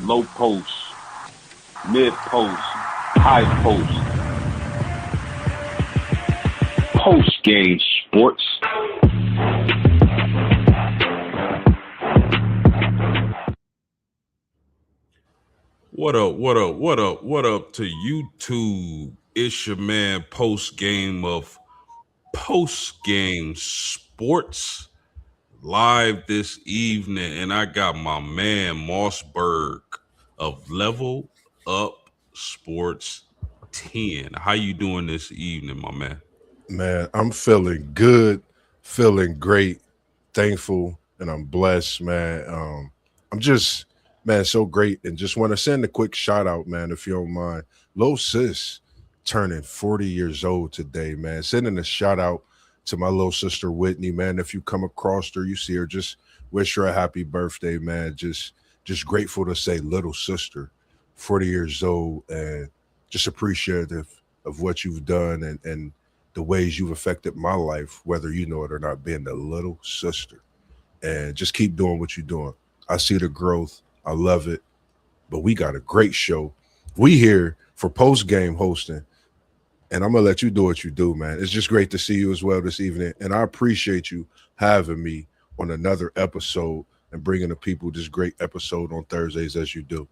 low post, mid post, high post, post game sports. What up, what up, what up, what up to YouTube? It's your man Postgame of Postgame Sports live this evening, and I got my man Mossberg of Level Up Sports 10. How you doing this evening, my man? Man, I'm feeling good, feeling great, thankful, and I'm blessed, man. I'm just, man, so great, and just want to send a quick shout out, man, if you don't mind. Lil Sis turning 40 years old today, man. Sending a shout out to my little sister Whitney, man. If you come across her, you see her, just wish her a happy birthday, man. Just grateful to say little sister, 40 years old, and just appreciative of what you've done and the ways you've affected my life, whether you know it or not, being the little sister. And just keep doing what you're doing. I see the growth. I love it. But we got a great show. We here for post game hosting. And I'm gonna let you do what you do, man. It's just great to see you as well this evening. And I appreciate you having me on another episode and bringing the people this great episode on Thursdays as you do.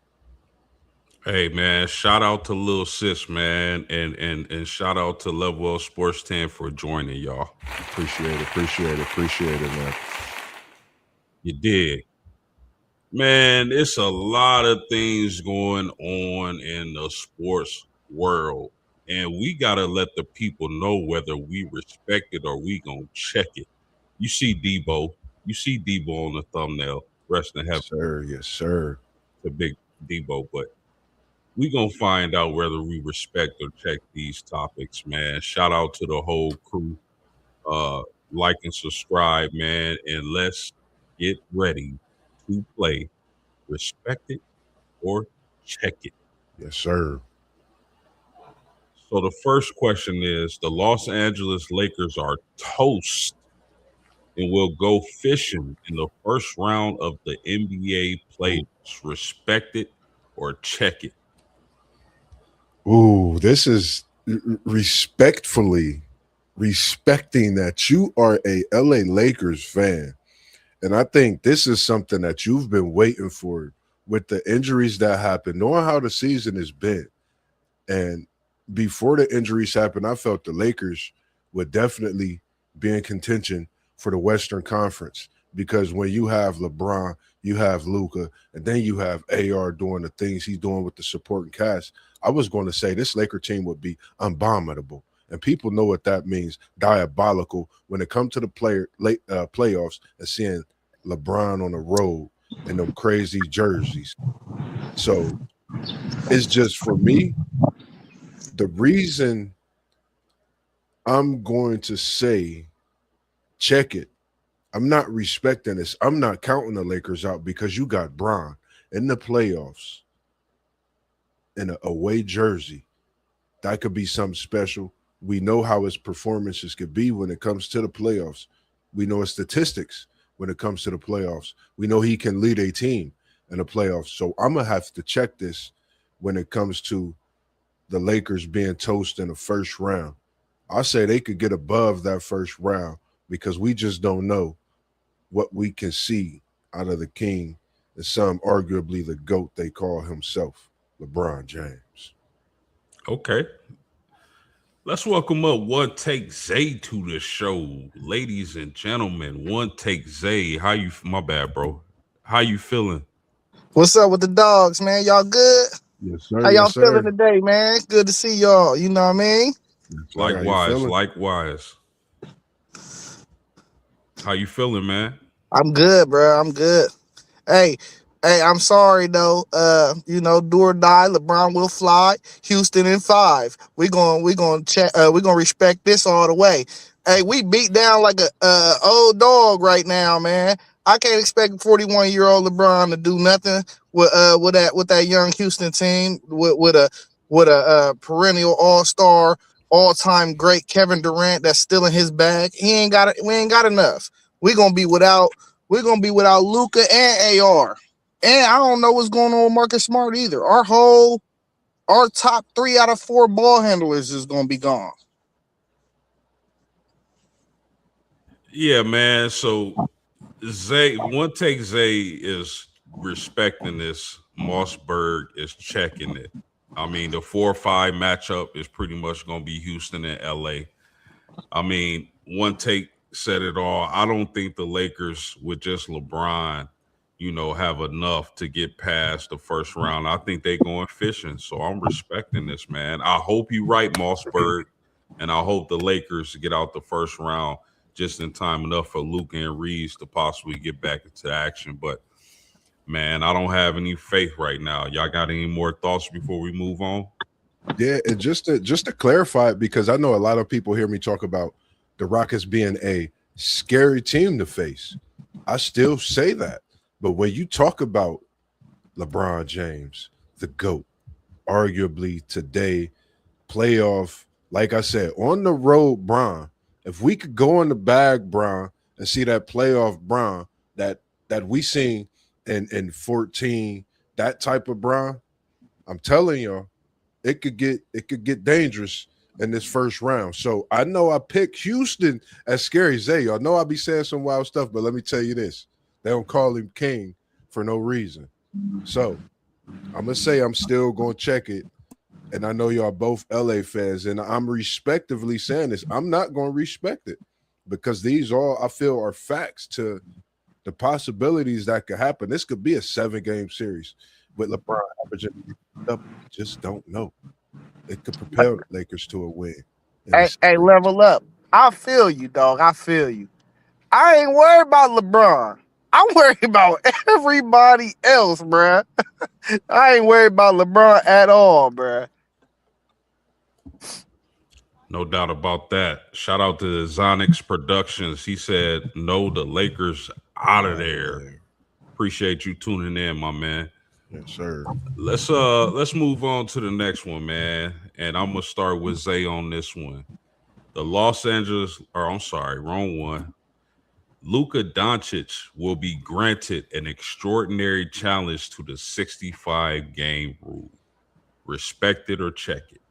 Hey man, shout out to Lil Sis, man, and shout out to Level Up Sports 10 for joining y'all. Appreciate it, man. You did. Man, it's a lot of things going on in the sports world, and we gotta let the people know whether we respect it or we gonna check it. You see Debo on the thumbnail, rest in heaven, Yes, sir. the big Debo, but we gonna find out whether we respect or check these topics, man. Shout out to the whole crew. Uh, like and subscribe, man, and let's get ready to play. Respect it or check it. Yes, sir. So the first question is: the Los Angeles Lakers are toast and will go fishing in the first round of the NBA playoffs. Respect it or check it. Ooh, this is respectfully respecting that you are a LA Lakers fan. And I think this is something that you've been waiting for with the injuries that happened, knowing how the season has been. And before the injuries happened, I felt the Lakers would definitely be in contention for the Western Conference because when you have LeBron, you have Luka, and then you have AR doing the things he's doing with the supporting cast, I was going to say this Laker team would be unbombable. And people know what that means, diabolical, when it comes to the playoffs and seeing LeBron on the road in them crazy jerseys. So it's just, for me, the reason I'm going to say check it. I'm not respecting this. I'm not counting the Lakers out because you got Bron in the playoffs in an away jersey. That could be something special. We know how his performances could be when it comes to the playoffs. We know his statistics when it comes to the playoffs. We know he can lead a team in the playoffs. So I'm going to have to check this when it comes to the Lakers being toast in the first round. I say they could get above that first round because we just don't know what we can see out of the king and some arguably the GOAT they call himself, LeBron James. Okay. Let's welcome up One Take Zay to the show. Ladies and gentlemen, One Take Zay. How you, my bad, bro. How you feeling? What's up with the dogs, man? Y'all good? Yes, How sir. y'all Yes, feeling sir. today, man? Good to see y'all. You know what I mean? Yes, sir. How you Likewise, feeling? likewise. How you feeling, man? I'm good, bro. I'm good. Hey, I'm sorry though. Do or die. LeBron will fly. Houston in 5. We gonna check. We gonna respect this all the way. Hey, we beat down like a old dog right now, man. I can't expect 41-year-old LeBron to do nothing with that young Houston team with a perennial All-Star, all-time great Kevin Durant that's still in his bag. We ain't got enough. We're gonna be without Luca and AR. And I don't know what's going on with Marcus Smart either. Our top 3 out of 4 ball handlers is gonna be gone. Yeah, man. So Zay, one take Zay is respecting this. Mossberg is checking it. I mean, the 4-5 matchup is pretty much going to be Houston and LA. I mean, one take said it all. I don't think the Lakers with just LeBron, have enough to get past the first round. I think they going fishing. So I'm respecting this, man. I hope you right, Mossberg, and I hope the Lakers get out the first round just in time enough for Luka and Reeves to possibly get back into action. But man, I don't have any faith right now. Y'all got any more thoughts before we move on? Yeah, and just to clarify it, because I know a lot of people hear me talk about the Rockets being a scary team to face. I still say that. But when you talk about LeBron James, the GOAT, arguably today, playoff, like I said, on the road, Bron, if we could go in the bag, Bron, and see that playoff Bron that we seen in 14, that type of Bron, I'm telling y'all, it could get dangerous in this first round. So I know I picked Houston as scary Zay. Y'all know I be saying some wild stuff, but let me tell you this. They don't call him king for no reason. So I'm going to say I'm still going to check it. And I know y'all both LA fans, and I'm respectively saying this. I'm not going to respect it because these all I feel are facts to the possibilities that could happen. This could be a 7-game series with LeBron averaging up. Just don't know. It could propel the Lakers to a win. Hey, level up. I feel you, dog. I feel you. I ain't worried about LeBron. I'm worried about everybody else, bruh. I ain't worried about LeBron at all, bruh. No doubt about that. Shout out to Zonix Productions. He said, "No, the Lakers out of there." Appreciate you tuning in, my man. Yes, sir. Let's move on to the next one, man. And I'm gonna start with Zay on this one. The wrong one. Luka Doncic will be granted an extraordinary challenge to the 65-game rule. Respect it or check it.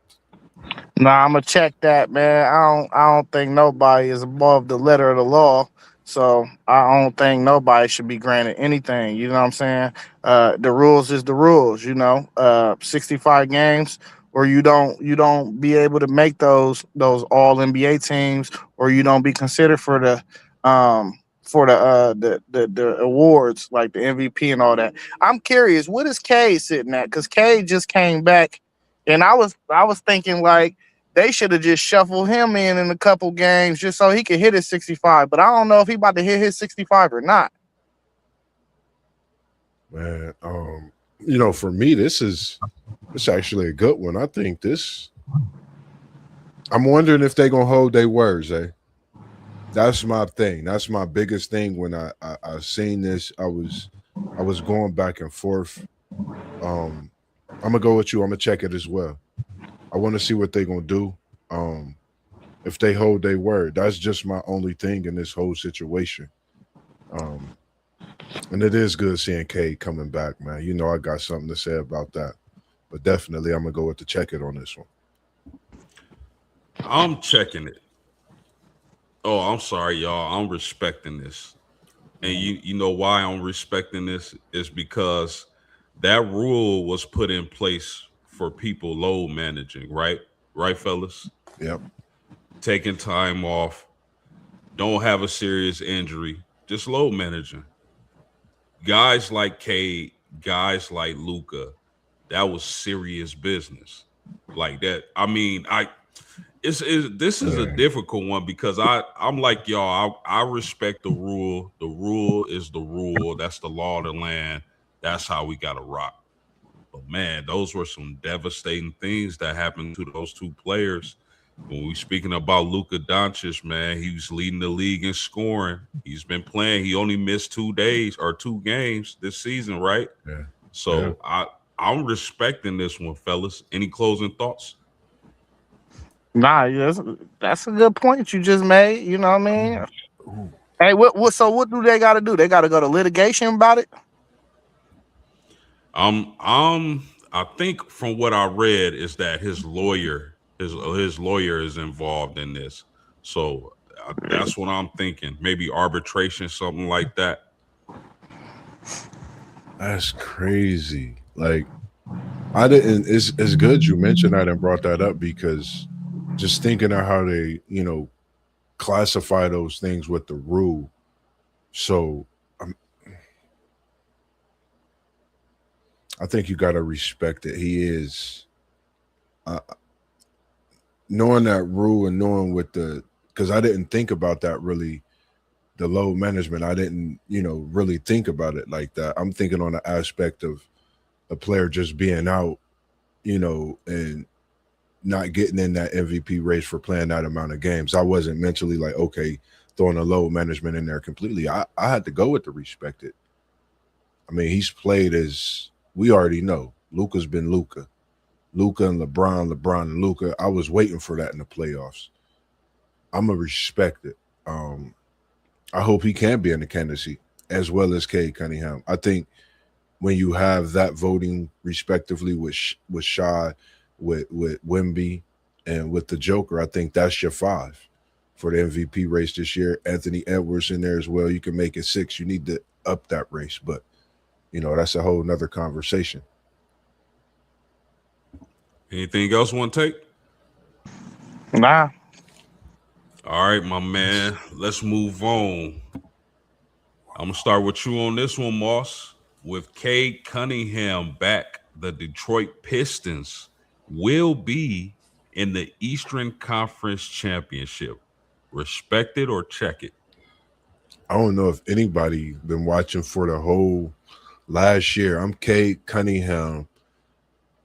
Nah, I'm gonna check that, man. I don't think nobody is above the letter of the law. So I don't think nobody should be granted anything. You know what I'm saying? The rules is the rules, 65 games, or you don't be able to make those all NBA teams, or you don't be considered for the awards like the MVP and all that. I'm curious, what is Cade sitting at? Because Cade just came back, and I was thinking like they should have just shuffled him in a couple games just so he could hit his 65. But I don't know if he about to hit his 65 or not. Man, for me, it's actually a good one. I think I'm wondering if they're gonna hold their words, eh? That's my thing. That's my biggest thing. When I seen this, I was going back and forth. I'm gonna go with you. I'm gonna check it as well. I want to see what they're gonna do. If they hold their word, that's just my only thing in this whole situation. And it is good seeing Cade coming back, man. I got something to say about that. But definitely, I'm gonna go with the check it on this one. I'm checking it. Oh, I'm sorry, y'all. I'm respecting this. And you know why I'm respecting this is because that rule was put in place for people load managing, right? Right, fellas? Yep. Taking time off, don't have a serious injury, just load managing. Guys like Cade, guys like Luka, that was serious business. Like that. I mean, this is a difficult one because I'm like y'all. I respect the rule. The rule is the rule. That's the law of the land. That's how we got to rock. But man, those were some devastating things that happened to those two players. When we speaking about Luka Doncic, man, he was leading the league in scoring. He's been playing. He only missed 2 days or 2 games this season, right? Yeah. So I'm respecting this one, fellas. Any closing thoughts? Nah, that's a good point you just made. You know what I mean? Hey, so what do they got to do? They got to go to litigation about it? I think from what I read is that his lawyer is involved in this. So that's what I'm thinking. Maybe arbitration, something like that. That's crazy. Like I didn't. It's good you mentioned that and brought that up because just thinking of how they classify those things with the rule. So I think you got to respect it. He is uh, knowing that rule and knowing what the because I didn't think about that really. The load management, I didn't really think about it like that. I'm thinking on the aspect of a player just being out, and not getting in that MVP race for playing that amount of games. I wasn't mentally like, okay, throwing a load management in there completely. I had to go with the respect it. I mean, he's played as we already know. Luka's been Luka. Luka and LeBron and Luka. I was waiting for that in the playoffs. I'm going to respect it. I hope he can be in the candidacy as well as Cade Cunningham. I think when you have that voting respectively with Shy, with Wemby, and with the Joker, I think that's your 5 for the MVP race this year. Anthony Edwards in there as well. You can make it 6. You need to up that race, but that's a whole nother conversation. Anything else want to take? Nah. All right, my man. Let's move on. I'm gonna start with you on this one, Moss. With Cade Cunningham back, the Detroit Pistons will be in the Eastern Conference Championship. Respect it or check it. I don't know if anybody been watching for the whole last year. I'm Cade Cunningham.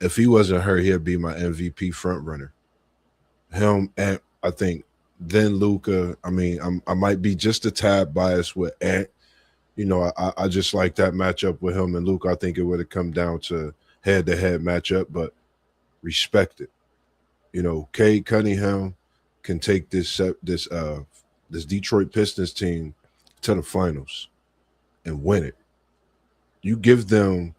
If he wasn't hurt, he'd be my MVP front runner. Him and I think then Luka. I mean, I might be just a tad biased with Ant. I just like that matchup with him and Luka. I think it would have come down to head-to-head matchup, but respect it. Cade Cunningham can take this Detroit Pistons team to the finals and win it. You give them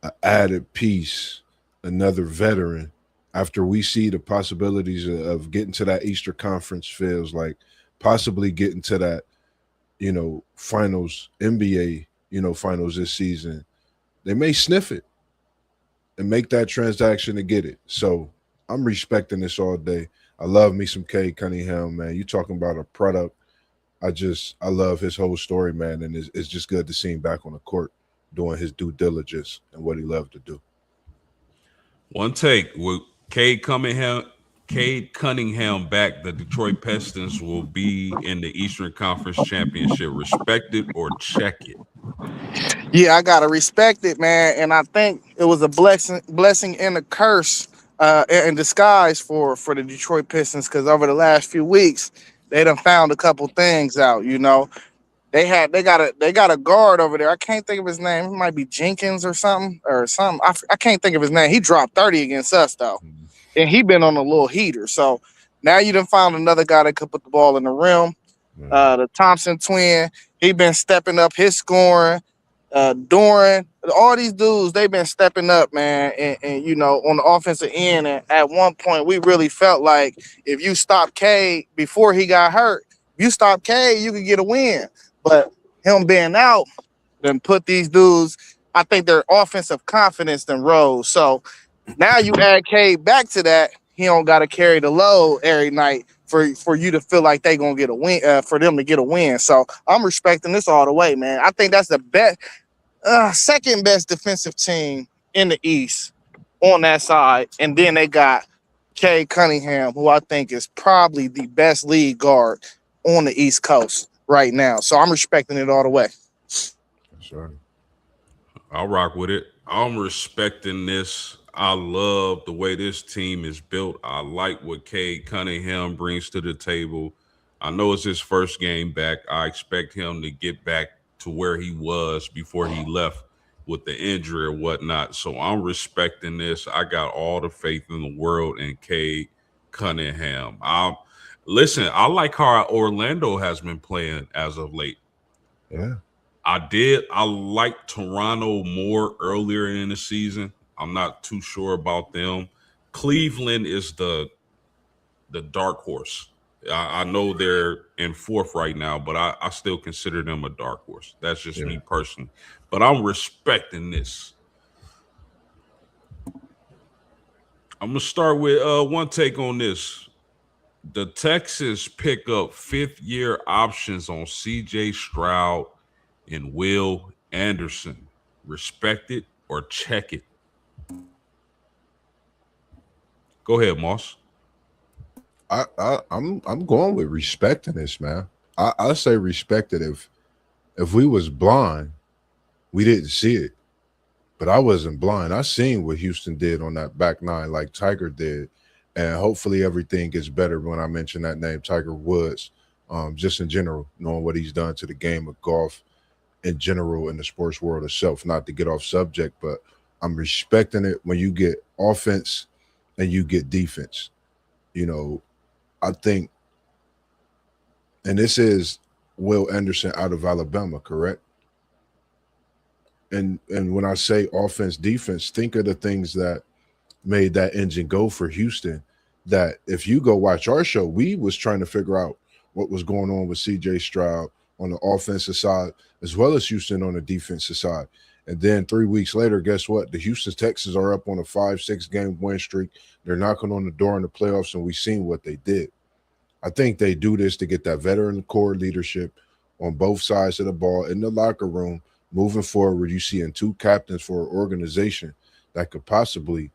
an added piece, another veteran, after we see the possibilities of getting to that Eastern Conference feels like possibly getting to that, finals, NBA, finals this season, they may sniff it and make that transaction to get it. So I'm respecting this all day. I love me some Cade Cunningham, man. You talking about a product. I love his whole story, man. And it's just good to see him back on the court doing his due diligence and what he loved to do. One take with Cade Cunningham back, the Detroit Pistons will be in the Eastern Conference Championship. Respect it or check it. Yeah, I gotta respect it, man. And I think it was a blessing and a curse in disguise for the Detroit Pistons, because over the last few weeks they done found a couple things out. They got a guard over there. I can't think of his name. It might be Jenkins or something. I can't think of his name. He dropped 30 against us though, and he been on a little heater. So now you done found another guy that could put the ball in the rim. The Thompson twin, he been stepping up his scoring. Doran, all these dudes, they've been stepping up, man. And on the offensive end, and at one point, we really felt like if you stop Cade before he got hurt, you stop Cade, you could get a win. But him being out, then put these dudes, I think their offensive confidence then rose. So now you add Cade back to that, he don't got to carry the load every night for you to feel like they gonna get a win, for them to get a win. So I'm respecting this all the way, man. I think that's the best, second best defensive team in the East on that side, and then they got Cade Cunningham, who I think is probably the best lead guard on the East Coast right now. So I'm respecting it all the way. Sure. I'll rock with it. I'm respecting this. I love the way this team is built. I like what Cade Cunningham brings to the table. I know it's his first game back. I expect him to get back to where he was before he left with the injury or whatnot. So I'm respecting this. I got all the faith in the world in Cade Cunningham. Listen, I like how Orlando has been playing as of late. Yeah. I liked Toronto more earlier in the season. I'm not too sure about them. Cleveland is the dark horse. I know they're in fourth right now, but I still consider them a dark horse. That's just me personally. But I'm respecting this. I'm gonna start with one take on this. The Texans pick up fifth-year options on C.J. Stroud and Will Anderson. Respect it or check it. Go ahead, Moss. I'm going with respecting this, man. I say respect it. If we was blind, we didn't see it. But I wasn't blind. I seen what Houston did on that back nine, like Tiger did. And hopefully everything gets better when I mention that name, Tiger Woods. Just in general, knowing what he's done to the game of golf in general in the sports world itself. Not to get off subject, but I'm respecting it when you get offense and you get defense. You know, I think, and this is Will Anderson out of Alabama, correct? And when I say offense, defense, think of the things that made that engine go for Houston. That if you go watch our show, we was trying to figure out what was going on with C.J. Stroud on the offensive side, as well as Houston on the defensive side. And then 3 weeks later, guess what? The Houston Texans are up on a 5-6 game win streak. They're knocking on the door in the playoffs, and we've seen what they did. I think they do this to get that veteran core leadership on both sides of the ball in the locker room. Moving forward, you see in two captains for an organization that could possibly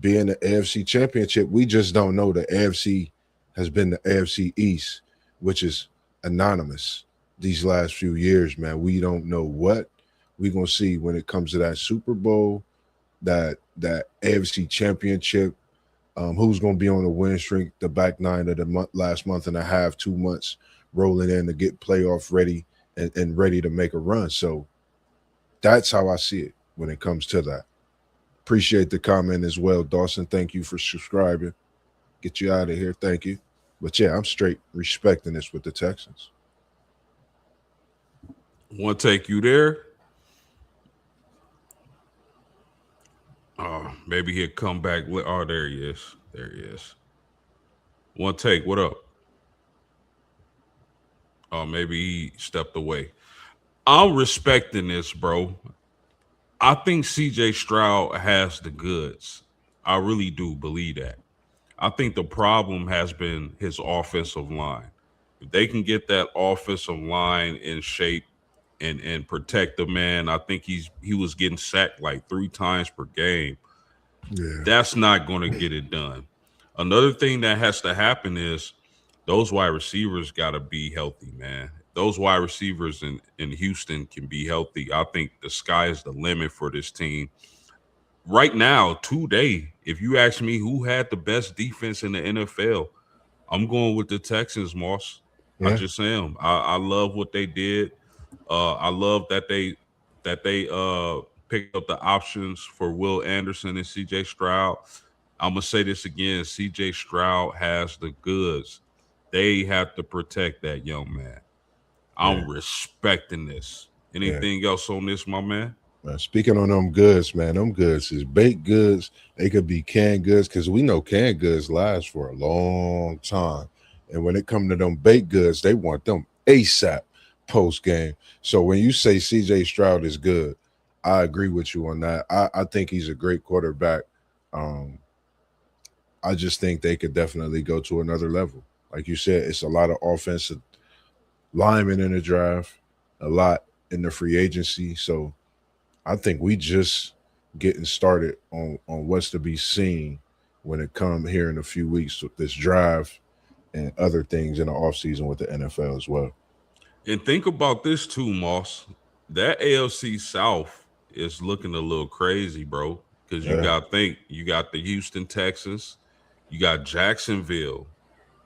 be in the AFC Championship. We just don't know. The AFC has been the AFC East, which is anonymous these last few years, man. We don't know what we're going to see when it comes to that Super Bowl, that AFC Championship, who's going to be on the win streak, the back nine of the last month and a half, 2 months, rolling in to get playoff ready and ready to make a run. So that's how I see it when it comes to that. Appreciate the comment as well, Dawson. Thank you for subscribing. Get you out of here. Thank you. But yeah, I'm straight respecting this with the Texans. Want to take you there? Maybe he'll come back. Oh, there he is. There he is. One take. What up? Oh, maybe he stepped away. I'm respecting this, bro. I think C.J. Stroud has the goods. I really do believe that. I think the problem has been his offensive line. If they can get that offensive line in shape and protect the man, I think he was getting sacked like 3 times per game. Yeah. That's not going to get it done. Another thing that has to happen is those wide receivers got to be healthy, man. Those wide receivers in Houston can be healthy. I think the sky is the limit for this team. Right now, today, if you ask me who had the best defense in the NFL, I'm going with the Texans, Moss. Yeah. I just am. I love what they did. I love that they picked up the options for Will Anderson and C.J. Stroud. I'm going to say this again. C.J. Stroud has the goods. They have to protect that young man. I'm respecting this. Anything else on this, my man? Speaking on them goods, man, them goods is baked goods. They could be canned goods because we know canned goods last for a long time. And when it comes to them baked goods, they want them ASAP post game. So when you say C.J. Stroud is good, I agree with you on that. I think he's a great quarterback. I just think they could definitely go to another level. Like you said, it's a lot of offensive linemen in the draft, a lot in the free agency. So I think we just getting started on what's to be seen when it comes here in a few weeks with this draft and other things in the offseason with the NFL as well. And think about this too, Moss. That AFC South is looking a little crazy, bro. Because you got the Houston Texans, you got Jacksonville,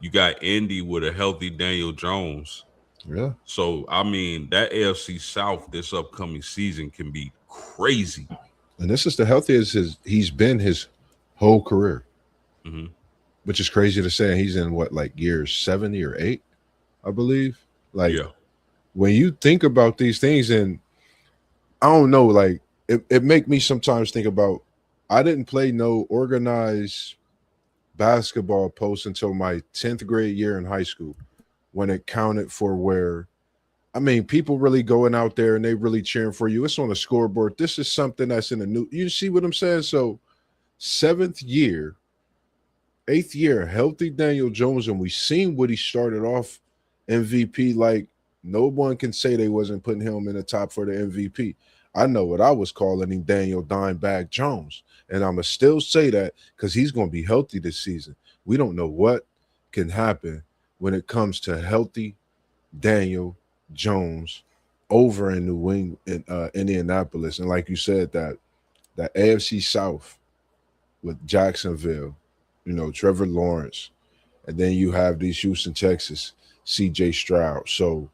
you got Indy with a healthy Daniel Jones. Yeah. So, I mean, that AFC South this upcoming season can be crazy. And this is the healthiest he's been his whole career, which is crazy to say. He's in what, like year 70 or 8, I believe. Like, when you think about these things, and I don't know, like it make me sometimes think about I didn't play no organized basketball post until my 10th grade year in high school when it counted for where I mean, people really going out there and they really cheering for you. It's on the scoreboard. This is something that's in the new. You see what I'm saying? So, seventh year, eighth year, healthy Daniel Jones, and we seen what he started off MVP. Like, no one can say they wasn't putting him in the top for the MVP. I know what I was calling him Daniel Dimebag Jones. And I'm going to still say that because he's going to be healthy this season. We don't know what can happen when it comes to healthy Daniel Jones over in New England, in Indianapolis, and like you said, that AFC South with Jacksonville, Trevor Lawrence, and then you have these Houston, Texas, C.J. Stroud. So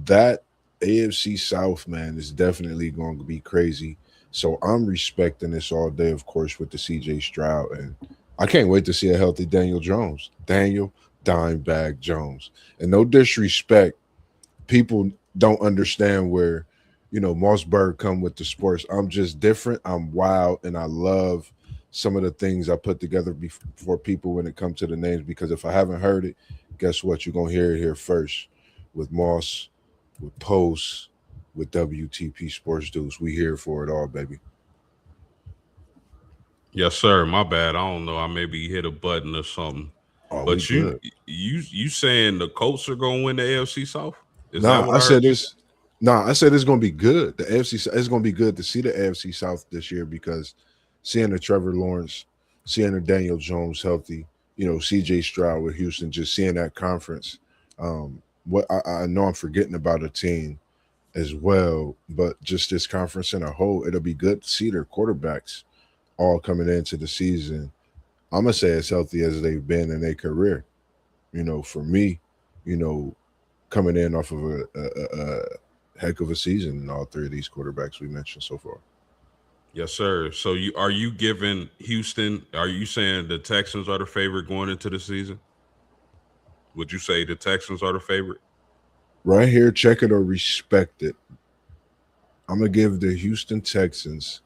that AFC South, man, is definitely going to be crazy. So I'm respecting this all day, of course, with the C.J. Stroud, and I can't wait to see a healthy Daniel Jones, Daniel Dimebag Jones, and no disrespect people don't understand where Mossberg come with the sports. I'm just different. I'm wild, and I love some of the things I put together for people when it comes to the names. Because if I haven't heard it, guess what? You're gonna hear it here first with Moss, with Post, with WTP Sports Dudes. We here for it all, baby. Yes, sir. My bad. I don't know. I maybe hit a button or something. Oh, we But you good. you saying the Colts are gonna win the AFC South? Is that Nah, what I I heard said you say? this. Nah, I said it's gonna be good. The AFC, it's gonna be good to see the AFC South this year because seeing the Trevor Lawrence, seeing the Daniel Jones healthy, CJ Stroud with Houston, just seeing that conference. What I know I'm forgetting about a team as well, but just this conference in a whole, it'll be good to see their quarterbacks all coming into the season. I'm gonna say as healthy as they've been in their career. For me, you know, coming in off of a heck of a season in all three of these quarterbacks we mentioned so far. Yes, sir. So you giving Houston? Are you saying the Texans are the favorite going into the season? Would you say the Texans are the favorite? Right here, check it or respect it. I'm gonna give the Houston Texans,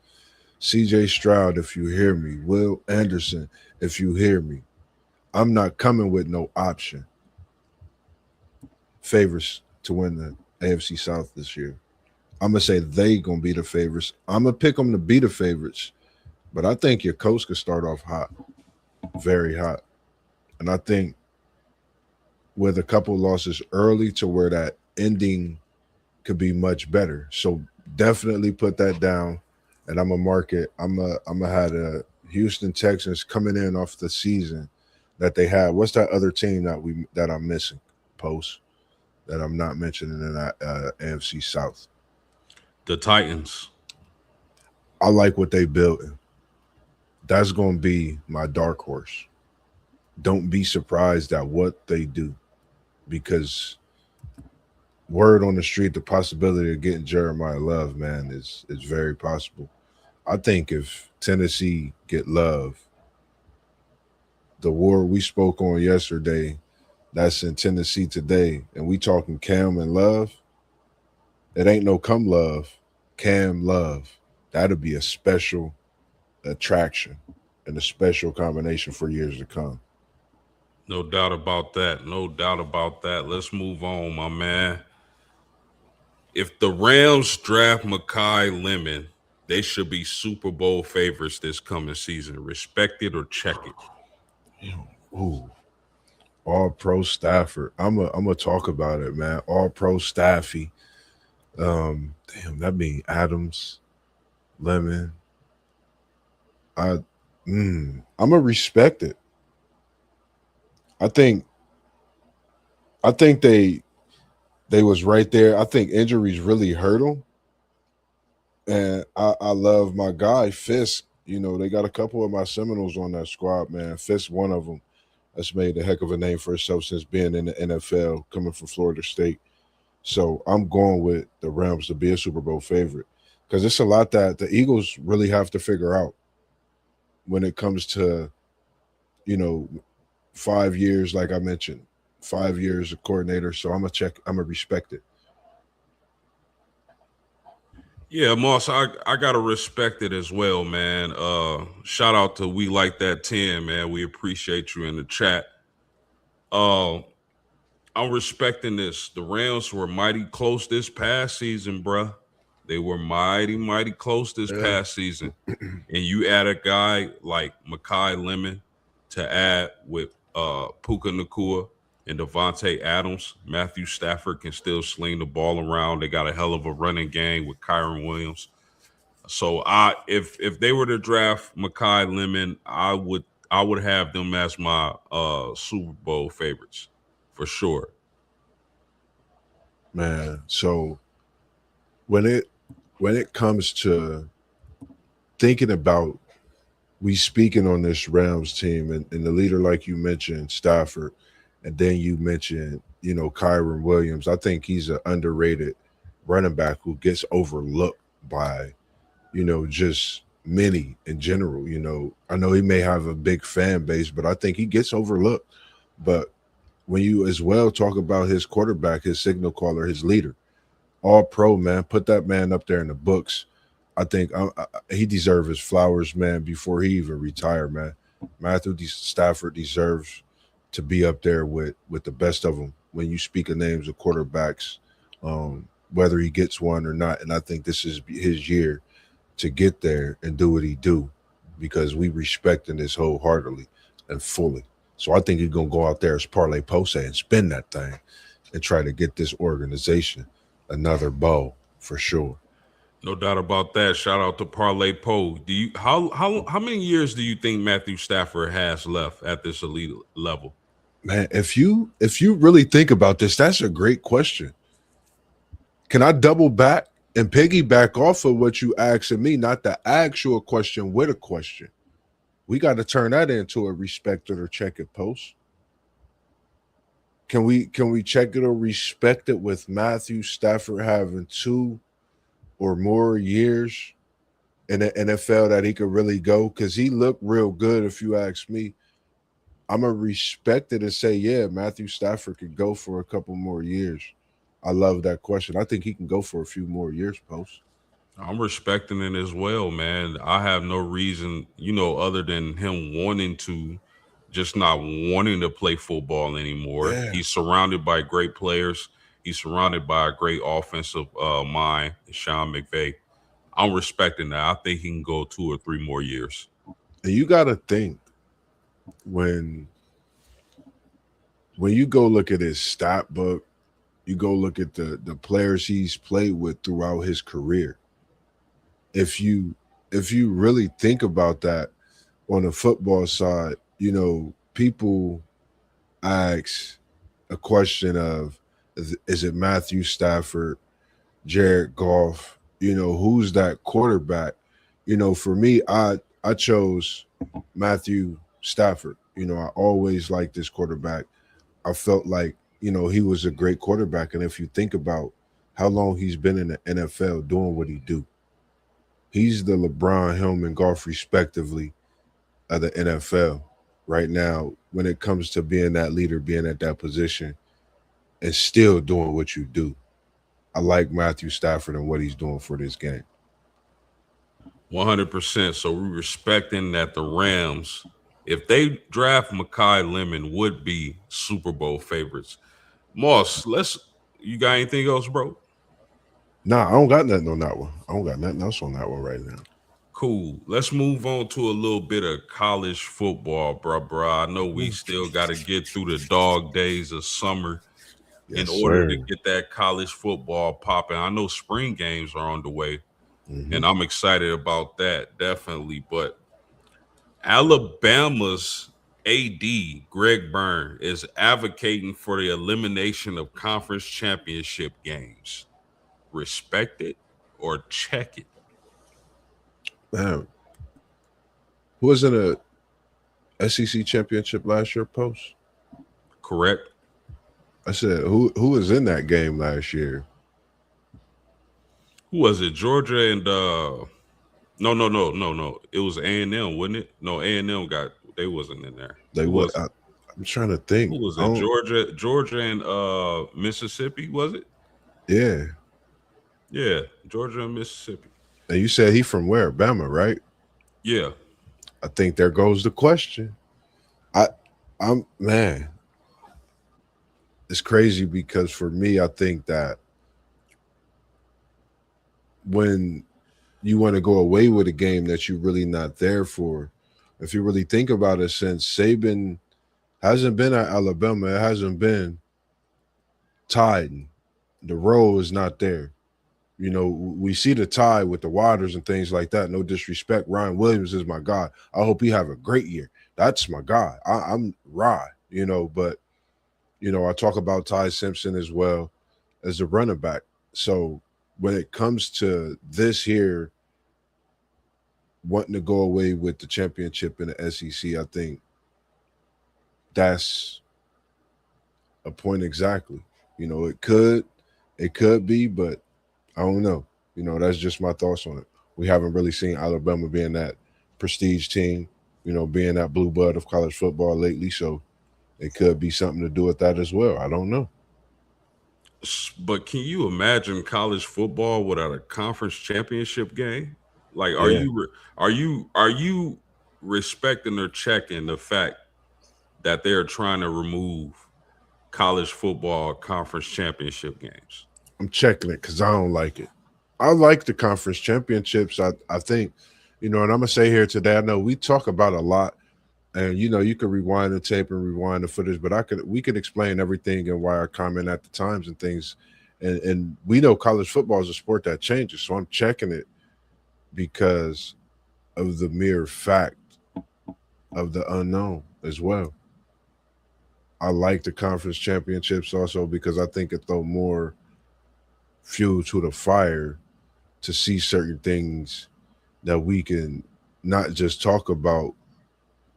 CJ Stroud, if you hear me, Will Anderson, if you hear me. I'm not coming with no option. Favorites to win the AFC South this year. I'm gonna say they gonna be the favorites. I'm gonna pick them to be the favorites, but I think your coach could start off hot, very hot, and I think with a couple losses early to where that ending could be much better. So definitely put that down, and I'm gonna mark it. I'm gonna have the Houston Texans coming in off the season that they had. What's that other team that I'm missing? Post that I'm not mentioning in that AFC South. The Titans. I like what they built. That's gonna be my dark horse. Don't be surprised at what they do because word on the street, the possibility of getting Jeremiah Love, man, is very possible. I think if Tennessee get Love, the war we spoke on yesterday, that's in Tennessee today, and we talking Cam and Love, it ain't no come Love, Cam Love. That'll be a special attraction and a special combination for years to come. No doubt about that. No doubt about that. Let's move on, my man. If the Rams draft Makai Lemon, they should be Super Bowl favorites this coming season. Respect it or check it. Ooh, all pro Stafford. I'm a talk about it, man. All pro Staffy. Damn, that mean Adams, Lemon. I I'm gonna respect it. I think I think they was right there. I think injuries really hurt them. And I love my guy Fisk. They got a couple of my Seminoles on that squad, man. Fisk, one of them, that's made a heck of a name for himself since being in the NFL, coming from Florida State. So I'm going with the Rams to be a Super Bowl favorite because it's a lot that the Eagles really have to figure out when it comes to, you know, 5 years, like I mentioned, 5 years of coordinator. So I'm gonna check. I'm gonna respect it. Yeah, Moss, I gotta respect it as well, man. Shout out to We Like That 10, man. We appreciate you in the chat. Uh, I'm respecting this. The Rams were mighty close this past season, bruh. They were mighty close this Yeah. past season. And you add a guy like Makai Lemon to add with Puka Nakua and Devontae Adams. Matthew Stafford can still sling the ball around. They got a hell of a running game with Kyron Williams. So if they were to draft Makai Lemon, I would have them as my Super Bowl favorites for sure. Man, so when it comes to thinking about we speaking on this Rams team and the leader, like you mentioned, Stafford, and then you mentioned, Kyron Williams. I think he's an underrated running back who gets overlooked by, just many in general. I know he may have a big fan base, but I think he gets overlooked. But when you as well talk about his quarterback, his signal caller, his leader, all pro, man, put that man up there in the books. I think he deserves his flowers, man, before he even retired, man. Matthew Stafford deserves to be up there with the best of them when you speak of names of quarterbacks, whether he gets one or not. And I think this is his year to get there and do what he do, because we respect this wholeheartedly and fully. So I think he's going to go out there as Parlay Post and spin that thing and try to get this organization another bowl for sure. No doubt about that. Shout out to Parlay Poe. Do you how many years do you think Matthew Stafford has left at this elite level? Man, if you really think about this, that's a great question. Can I double back and piggyback off of what you asking me, not the actual question with a question? We got to turn that into a respect it or check it post. Can we check it or respect it with Matthew Stafford having 2 or more years in the NFL that he could really go? Because he looked real good, if you ask me. I'm going to respect it and say, yeah, Matthew Stafford could go for a couple more years. I love that question. I think he can go for a few more years, Post. I'm respecting it as well, man. I have no reason, other than him wanting to, just not wanting to play football anymore. Yeah. He's surrounded by great players. He's surrounded by a great offensive mind, Sean McVay. I'm respecting that. I think he can go 2 or 3 more years. And you got to think, when you go look at his stat book, you go look at the players he's played with throughout his career. If you really think about that on the football side, people ask a question of, is it Matthew Stafford, Jared Goff, who's that quarterback? For me, I chose Matthew Stafford. I always liked this quarterback. I felt like, he was a great quarterback. And if you think about how long he's been in the NFL doing what he do, he's the LeBron, Hillman, Golf, respectively, of the NFL right now when it comes to being that leader, being at that position, and still doing what you do. I like Matthew Stafford and what he's doing for this game. 100%. So we're respecting that the Rams, if they draft Makai Lemon, would be Super Bowl favorites. Moss, you got anything else, bro? Nah, I don't got nothing on that one. I don't got nothing else on that one right now. Cool. Let's move on to a little bit of college football, bro. I know we still got to get through the dog days of summer in order to get that college football popping. I know spring games are on the way, and I'm excited about that, definitely. But Alabama's AD, Greg Byrne, is advocating for the elimination of conference championship games. Respect it or check it. Man, who was in a SEC championship last year, Post? Correct. I said, who was in that game last year? Who was it? Georgia and no. It was A&M, wasn't it? No, A&M they wasn't in there. They was. I'm trying to think. Who was it? Georgia and Mississippi, was it? Yeah. Yeah, Georgia and Mississippi. And you said he from where? Bama, right? Yeah. I think there goes the question. I I'm man, it's crazy because for me, I think that when you want to go away with a game that you're really not there for, if you really think about it, since Saban hasn't been at Alabama, it hasn't been Tide. The role is not there. You know, we see the tie with the Waters and things like that. No disrespect. Ryan Williams is my guy. I hope he have a great year. That's my guy. I'm Rye, but I talk about Ty Simpson as well as a running back. So when it comes to this here, wanting to go away with the championship in the SEC, I think that's a point exactly. It could be, but I don't know. That's just my thoughts on it. We haven't really seen Alabama being that prestige team, being that blue blood of college football lately. So it could be something to do with that as well. I don't know. But can you imagine college football without a conference championship game? Like, Yeah. are you respecting or checking the fact that they're trying to remove college football conference championship games? I'm checking it because I don't like it. I like the conference championships. I think, and I'm gonna say here today, I know we talk about a lot, and you could rewind the tape and rewind the footage, but we could explain everything and why I comment at the times and things. And we know college football is a sport that changes. So I'm checking it because of the mere fact of the unknown as well. I like the conference championships also because I think it throw more fuel to the fire to see certain things that we can not just talk about,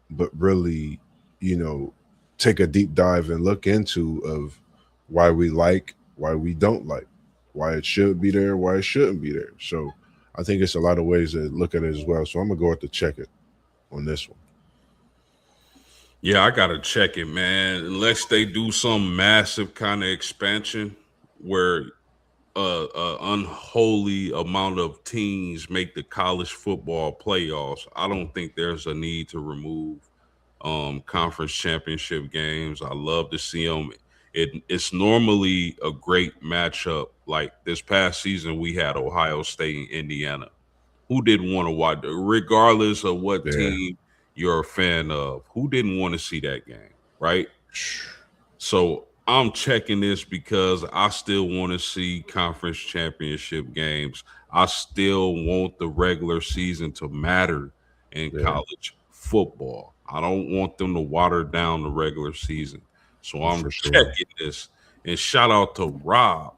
but really, you know, take a deep dive and look into of why we like, why we don't like, why it should be there, why it shouldn't be there. So I think it's a lot of ways to look at it as well. So I'm gonna go with the check it on this one. Yeah, I gotta check it, man. Unless they do some massive kind of expansion where unholy amount of teams make the college football playoffs, I don't think there's a need to remove conference championship games. I love to see them. It's normally a great matchup. Like this past season, we had Ohio State and Indiana. Who didn't want to watch, regardless of what Yeah. team you're a fan of? Who didn't want to see that game, right? So I'm checking this because I still want to see conference championship games. I still want the regular season to matter in Yeah, college football. I don't want them to water down the regular season. So I'm for sure. checking this. And shout out to Rob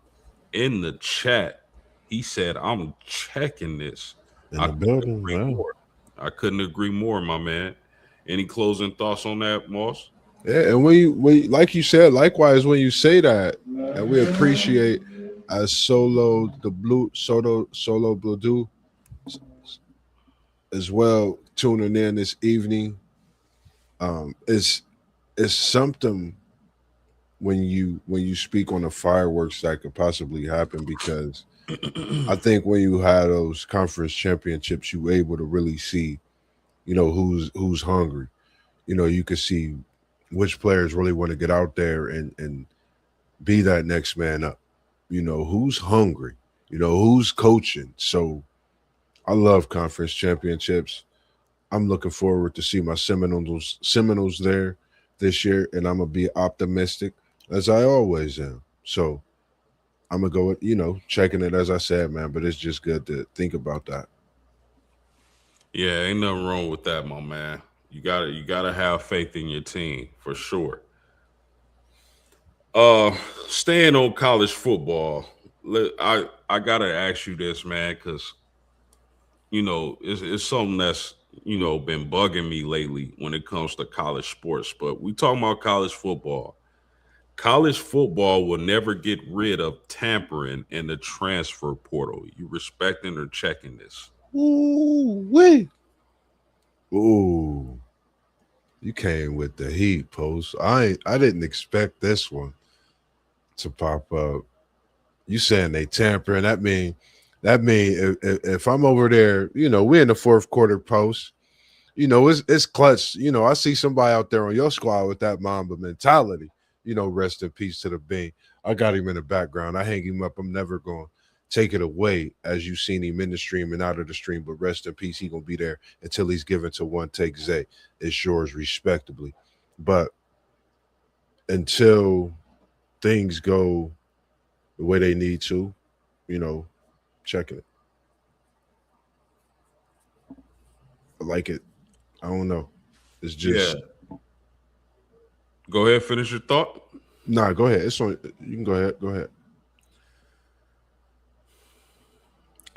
in the chat. He said, I'm checking this. In I the couldn't building, agree wow. more. I couldn't agree more, my man. Any closing thoughts on that, Moss? Yeah, and when like you said, likewise when you say that, and we appreciate as solo blue do as well tuning in this evening. It's something when you speak on the fireworks that could possibly happen because I think when you had those conference championships, you were able to really see, who's hungry. You could see which players really want to get out there and be that next man up. Who's hungry, who's coaching. So I love conference championships. I'm looking forward to see my Seminoles there this year, and I'm gonna be optimistic as I always am. So I'm gonna go with checking it as I said, man. But it's just good to think about that. Yeah, ain't nothing wrong with that, my man. You gotta have faith in your team for sure. Uh Staying on college football, I gotta ask you this, man, because it's something that's been bugging me lately when it comes to college sports. But we talking about college football. College football will never get rid of tampering in the transfer portal. You respecting or checking this? Ooh, wait. Ooh, you came with the heat, post. I didn't expect this one to pop up. You saying they tampering? That mean if I'm over there, we're in the fourth quarter post. It's clutch. I see somebody out there on your squad with that Mamba mentality. Rest in peace to the Bean. I got him in the background. I hang him up. I'm never going to take it away as you've seen him in the stream and out of the stream. But rest in peace. He going to be there until he's given to One Take Zay. It's yours respectably. But until things go the way they need to, checking it. I like it. I don't know. It's just Go ahead, finish your thought. Nah, go ahead. It's on. You can go ahead. Go ahead.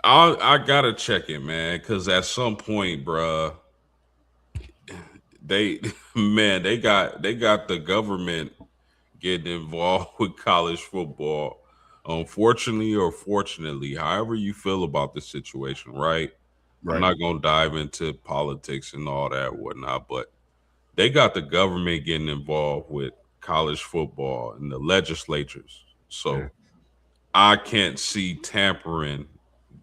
I gotta check it, man, because at some point, bruh, they they got the government getting involved with college football. Unfortunately or fortunately, however you feel about the situation, right? I'm Right. not gonna dive into politics and all that whatnot, but they got the government getting involved with college football and the legislatures. Yeah. So I can't see tampering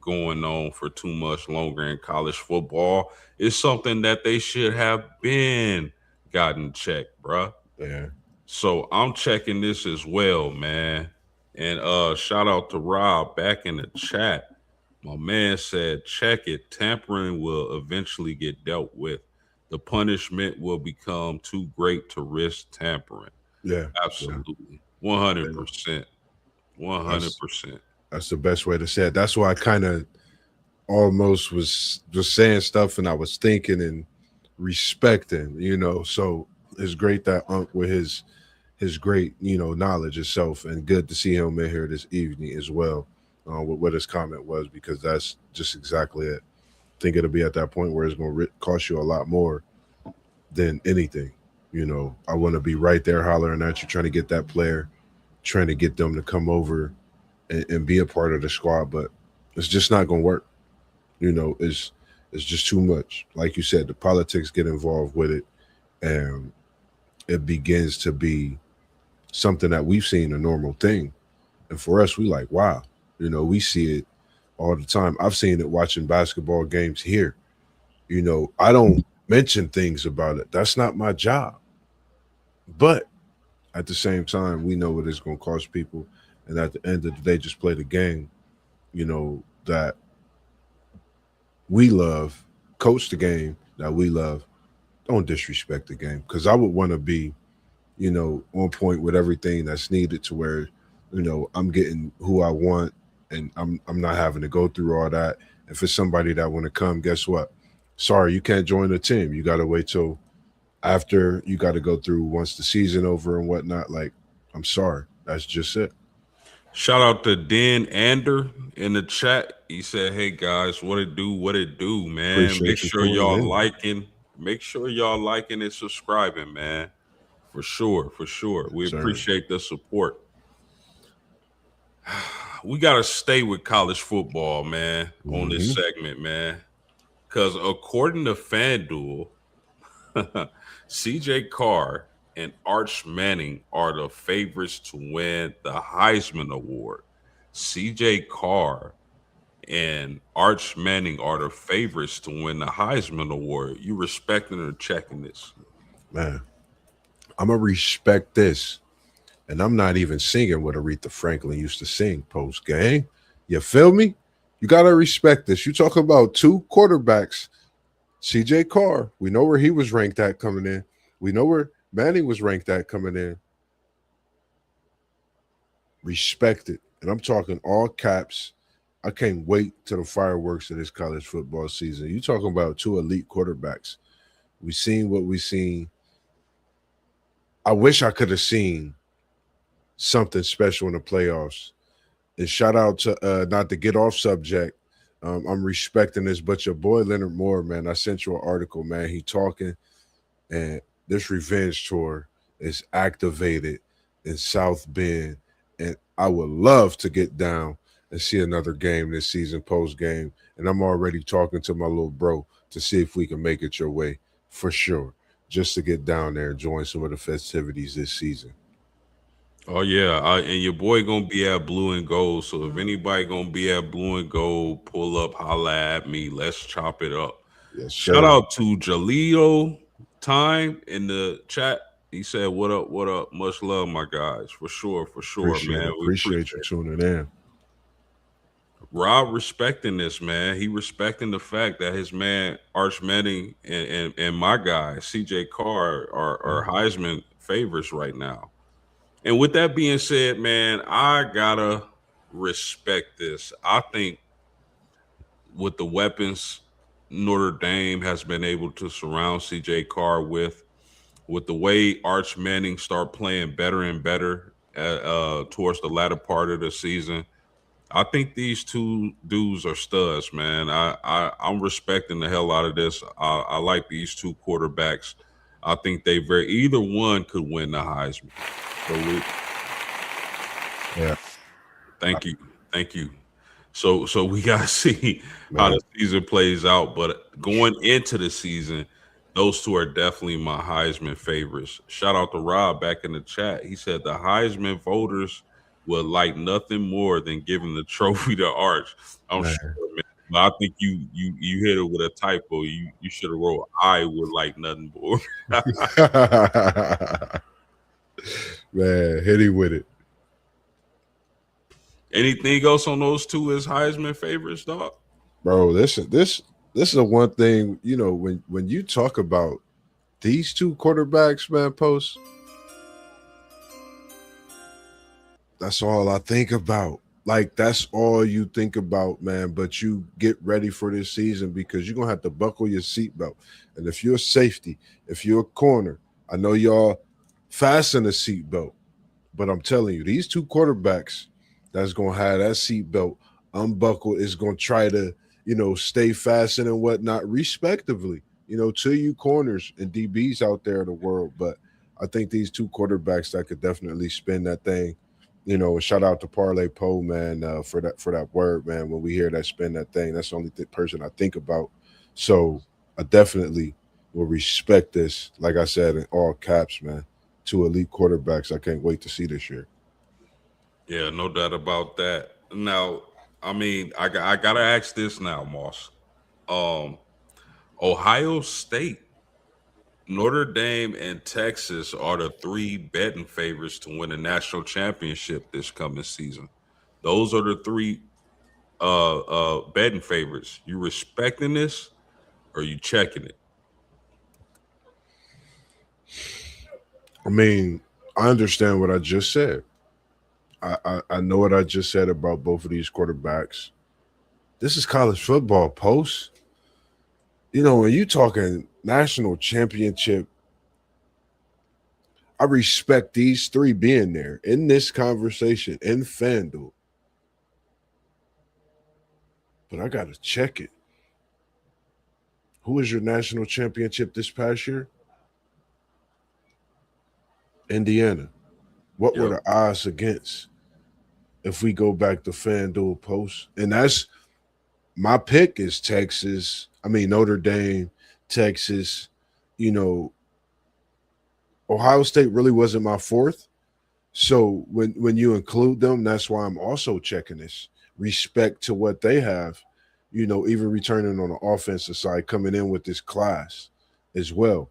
going on for too much longer in college football. It's something that they should have been gotten checked, bruh. Yeah. So I'm checking this as well, man. And shout out to Rob back in the chat. My man said, check it. Tampering will eventually get dealt with. The punishment will become too great to risk tampering. Yeah. Absolutely. 100%. That's 100%. that's the best way to say it. That's why I kind of almost was just saying stuff and I was thinking and respecting, So it's great that Unc with his great, knowledge itself, and good to see him in here this evening as well. With what his comment was, because that's just exactly it. I think it'll be at that point where it's going to cost you a lot more than anything. I want to be right there hollering at you, trying to get that player, trying to get them to come over and be a part of the squad, but it's just not going to work. It's just too much. Like you said, the politics get involved with it, and it begins to be something that we've seen a normal thing. And for us, we like, wow, we see it all the time. I've seen it watching basketball games here. I don't mention things about it. That's not my job. But at the same time, we know what it's going to cost people. And at the end of the day, just play the game, that we love, coach the game that we love. Don't disrespect the game, because I would want to be, on point with everything that's needed to where, I'm getting who I want, and I'm not having to go through all that. If it's somebody that want to come, guess what? Sorry, you can't join the team. You got to wait till after you got to go through once the season over and whatnot. Like, I'm sorry. That's just it. Shout out to Dan Ander in the chat. He said, "Hey guys, what it do, man? Appreciate Make you sure tuning y'all in. liking, and subscribing, man. For sure. We Sir. appreciate the support. We gotta stay with college football, man, on this segment, man. Because according to FanDuel, CJ Carr and Arch Manning are the favorites to win the Heisman Award. CJ Carr and Arch Manning are the favorites to win the Heisman Award. You respecting or checking this? Man, I'm going to respect this. And I'm not even singing what Aretha Franklin used to sing post game. You feel me? You got to respect this. You talk about two quarterbacks. CJ Carr, we know where he was ranked at coming in. We know where Manning was ranked at coming in. Respect it. And I'm talking all caps. I can't wait till the fireworks of this college football season. You talking about two elite quarterbacks. We seen what we seen. I wish I could have seen something special in the playoffs. And shout out to not to get off subject. I'm respecting this, but your boy Leonard Moore, man, I sent you an article, man. He talking, and this revenge tour is activated in South Bend, and I would love to get down and see another game this season, post game. And I'm already talking to my little bro to see if we can make it your way for sure, just to get down there and join some of the festivities this season. Oh yeah, and your boy gonna be at Blue and Gold. So if anybody gonna be at Blue and Gold, pull up, holla at me. Let's chop it up. Yes, Shout sir. out to Jaleo Time in the chat. He said, "What up? What up? Much love, my guys. For sure, Appreciate man. it. We Appreciate you appreciate it." tuning in. Rob respecting this, man. He respecting the fact that his man Arch Manning and my guy CJ Carr are Heisman favorites right now. And with that being said, man, I gotta respect this. I think with the weapons Notre Dame has been able to surround CJ Carr with the way Arch Manning start playing better and better towards the latter part of the season, I think these two dudes are studs, man. I'm respecting the hell out of this. I like these two quarterbacks. I think either one could win the Heisman. So Yeah, thank you. So we gotta see how man. the season plays out. But going into the season, those two are definitely my Heisman favorites. Shout out to Rob back in the chat. He said the Heisman voters would like nothing more than giving the trophy to Arch. I'm Man. sure, man. But I think you hit it with a typo. You should have wrote I would like nothing more. Man, hit him with it. Anything else on those two as Heisman favorites, dog? Bro, this is the one thing, when you talk about these two quarterbacks, man, Post, that's all I think about. Like, that's all you think about, man. But you get ready for this season because you're gonna have to buckle your seatbelt. And if you're a safety, if you're a corner, I know y'all fasten a seatbelt, but I'm telling you, these two quarterbacks that's gonna have that seatbelt unbuckled is gonna try to, stay fastened and whatnot, respectively, to you corners and DBs out there in the world. But I think these two quarterbacks that could definitely spin that thing. And shout out to Parlay Poe, man, for that word, man. When we hear that spin that thing, that's the only person I think about. So I definitely will respect this, like I said, in all caps, man. Two elite quarterbacks I can't wait to see this year. Yeah, no doubt about that. Now, I mean, I gotta ask this now, Moss. Um, Ohio State, Notre Dame, and Texas are the three betting favorites to win a national championship this coming season. Those are the three betting favorites. You respecting this or you checking it? I mean, I understand what I just said. I know what I just said about both of these quarterbacks. This is college football, Post. When you talking national championship, I respect these three being there in this conversation in FanDuel. But I got to check it. Who is your national championship this past year? Indiana. What were the odds against if we go back to FanDuel Post? And that's my pick is Texas. I mean, Notre Dame, Texas. Ohio State really wasn't my fourth. So when you include them, that's why I'm also checking this. Respect to what they have, even returning on the offensive side, coming in with this class as well.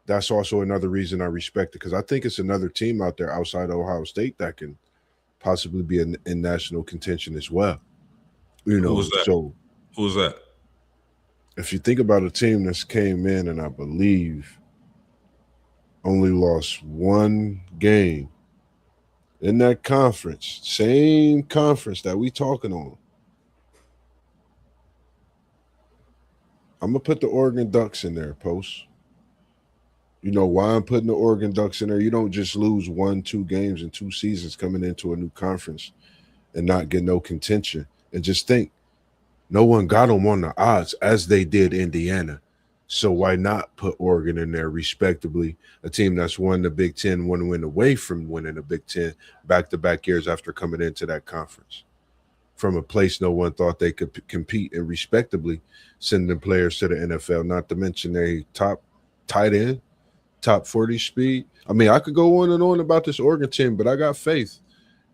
That's also another reason I respect it because I think it's another team out there outside of Ohio State that can possibly be in national contention as well. Who's that? So Who's that? if you think about a team that's came in and I believe only lost one game in that conference, same conference that we talking on, I'm gonna put the Oregon Ducks in there, Post. You know why I'm putting the Oregon Ducks in there? You don't just lose 1-2 games in 2 seasons coming into a new conference and not get no contention. And just think, no one got them on the odds as they did Indiana. So why not put Oregon in there respectably? A team that's won the Big Ten, one win away from winning the Big Ten back-to-back years after coming into that conference. From a place no one thought they could compete and respectably sending players to the NFL, not to mention a top top 40 speed. I mean, I could go on and on about this Oregon team, but I got faith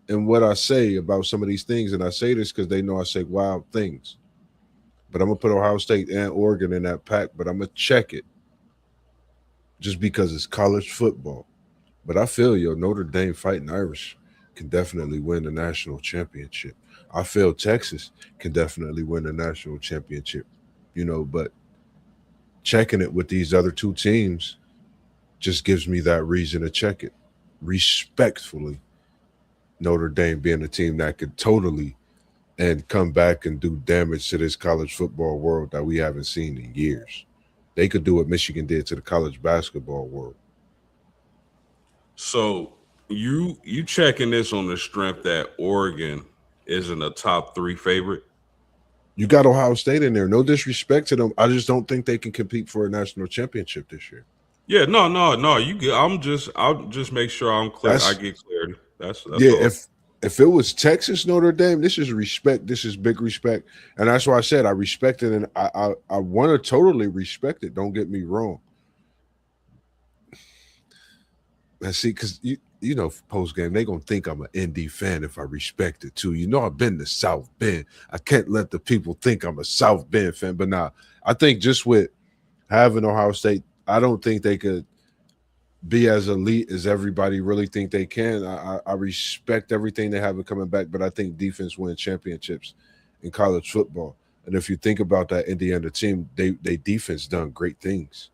in what I say about some of these things. And I say this because they know I say wild things. But I'm going to put Ohio State and Oregon in that pack, but I'm going to check it just because it's college football. But I feel Notre Dame Fighting Irish can definitely win the national championship. I feel Texas can definitely win the national championship, but checking it with these other two teams just gives me that reason to check it. Respectfully, Notre Dame being a team that could totally and come back and do damage to this college football world that we haven't seen in years. They could do what Michigan did to the college basketball world. So you checking this on the strength that Oregon isn't a top 3 favorite? You got Ohio State in there. No disrespect to them. I just don't think they can compete for a national championship this year. Yeah, no. You get. I'll just make sure I'm clear. I get clarity. That's yeah. all. If it was Texas Notre Dame, this is respect. This is big respect, and that's why I said I respect it, and I want to totally respect it. Don't get me wrong. And see, because post game they gonna think I'm an ND fan if I respect it too. I've been to South Bend. I can't let the people think I'm a South Bend fan. But now I think just with having Ohio State, I don't think they could be as elite as everybody really think they can. I respect everything they have coming back, but I think defense wins championships in college football. And if you think about that Indiana team, they defense done great things.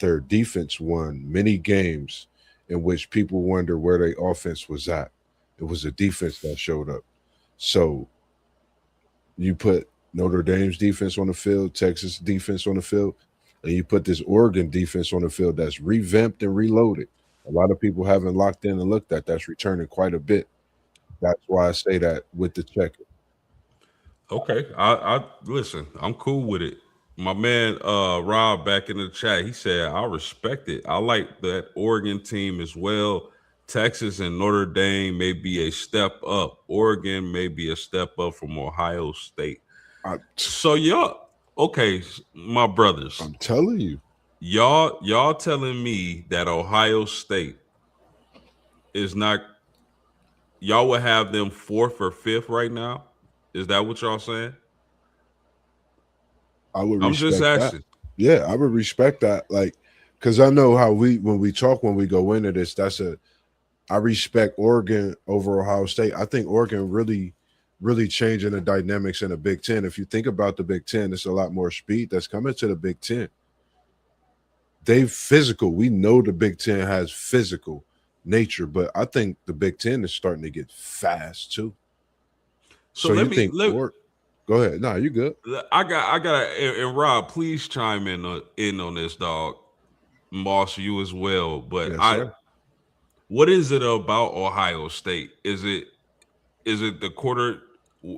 Their defense won many games in which people wonder where their offense was at. It was a defense that showed up. So you put Notre Dame's defense on the field, Texas defense on the field, and you put this Oregon defense on the field that's revamped and reloaded. A lot of people haven't locked in and looked at that's returning quite a bit. That's why I say that with the check. Okay. I listen, I'm cool with it. My man Rob back in the chat, he said, I respect it. I like that Oregon team as well. Texas and Notre Dame may be a step up. Oregon may be a step up from Ohio State. So y'all, okay, my brothers. I'm telling you. Y'all telling me that Ohio State is not, y'all would have them 4th or 5th right now? Is that what y'all saying? I'm just asking. That. Yeah, I would respect that. Like, because I know how when we go into this, I respect Oregon over Ohio State. I think Oregon really changing the dynamics in the Big Ten. If you think about the Big Ten, there's a lot more speed that's coming to the Big Ten. They physical. We know the Big Ten has physical nature, but I think the Big Ten is starting to get fast too. So you think go ahead. No, you good. I got and Rob, please chime in on this, dog. Moss, you as well. But yes, what is it about Ohio State? Is it the quarter?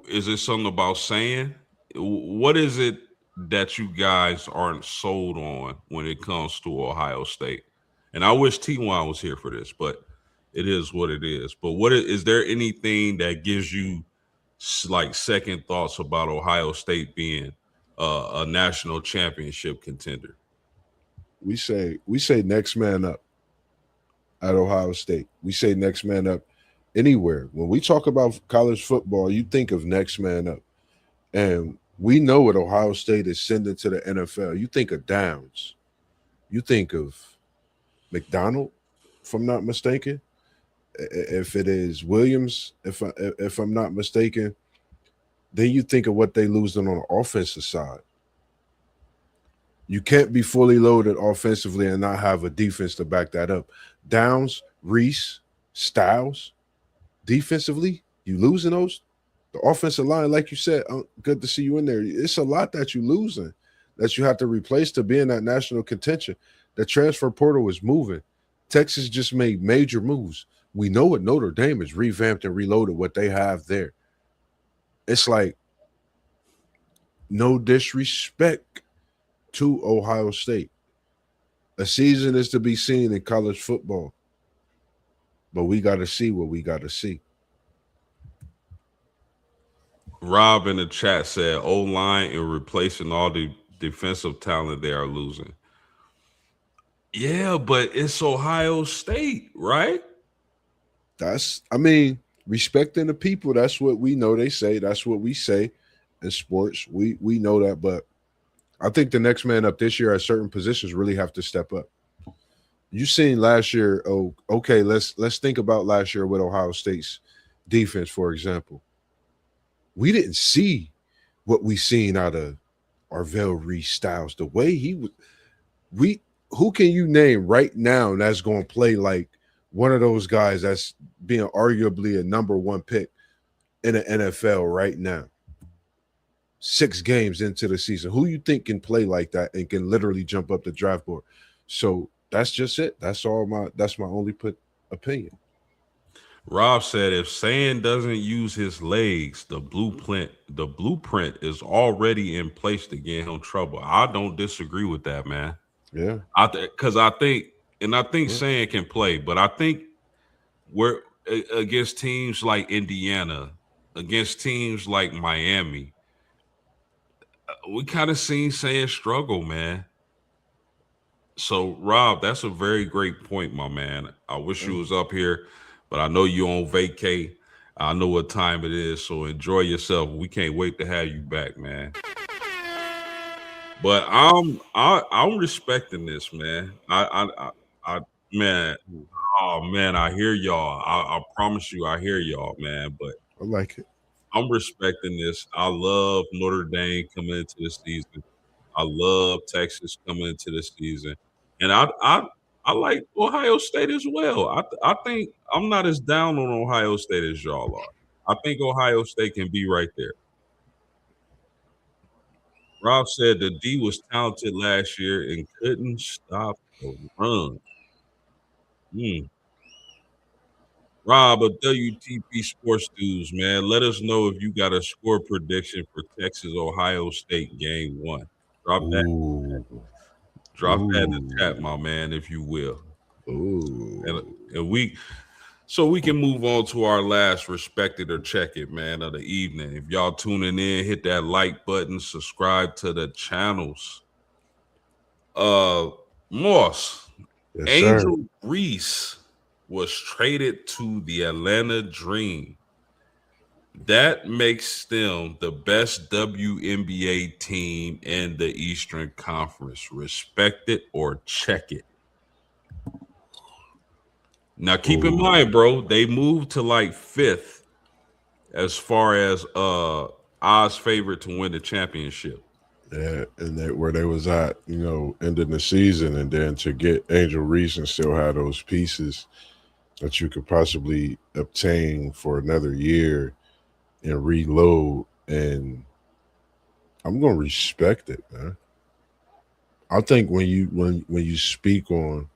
Is it something about saying? What is it that you guys aren't sold on when it comes to Ohio State? And I wish T1 was here for this, but it is what it is. But is there anything that gives you like second thoughts about Ohio State being a national championship contender? We say next man up at Ohio State. We say next man up anywhere. When we talk about college football, you think of next man up. And we know what Ohio State is sending to the NFL. You think of Downs. You think of McDonald, if I'm not mistaken. If it is Williams, if I'm not mistaken, then you think of what they losing on the offensive side. You can't be fully loaded offensively and not have a defense to back that up. Downs, Reese, Styles, defensively, you losing those. The offensive line, like you said, good to see you in there. It's a lot that you losing that you have to replace to be in that national contention. The transfer portal is moving. Texas just made major moves. We know what Notre Dame is revamped and reloaded what they have there. It's like no disrespect to Ohio State. A season is to be seen in college football, but we got to see what we got to see. Rob in the chat said O-line and replacing all the defensive talent they are losing. Yeah, but it's Ohio State, right? Respecting the people, that's what we know they say. That's what we say in sports. We know that, but I think the next man up this year at certain positions really have to step up. You seen last year, oh, okay, let's think about last year with Ohio State's defense, for example. We didn't see what we seen out of Arvell Reese Styles. The way he was, we who can you name right now that's going to play like one of those guys that's being arguably a number one pick in the NFL right now? 6 games into the season, who you think can play like that and can literally jump up the draft board? So that's just it. That's my only opinion. Rob said if Sand doesn't use his legs, the blueprint is already in place to get him trouble. I don't disagree with that, man. Yeah. Because I think Sand can play, but I think we're against teams like Indiana, against teams like Miami, we kind of seen Sand struggle, man. So, Rob, that's a very great point, my man. I wish you was up here, but I know you on vacay. I know what time it is, so enjoy yourself. We can't wait to have you back, man. But I'm respecting this, man. Man, oh man, I hear y'all. I promise you, I hear y'all, man. But I like it. I'm respecting this. I love Notre Dame coming into the season. I love Texas coming into the season, and I like Ohio State as well. I think I'm not as down on Ohio State as y'all are. I think Ohio State can be right there. Rob said the D was talented last year and couldn't stop the run. Hmm. Rob of WTP Sports News, man, let us know if you got a score prediction for Texas Ohio State game 1. Drop that. Ooh. Drop that in the Ooh. chat, my man, if you will. And, Ooh. and we can move on to our last respect it or check it, man, of the evening. If y'all tuning in, hit that like button, subscribe to the channels. Moss, Yes, sir. Angel Reese was traded to the Atlanta Dream. That makes them the best WNBA team in the Eastern Conference. Respect it or check it. Now keep in mind, bro, they moved to like 5th as far as odds favorite to win the championship. Yeah, and where they was at, ending the season, and then to get Angel Reese and still have those pieces that you could possibly obtain for another year and reload, and I'm gonna respect it, man. I think when you speak on,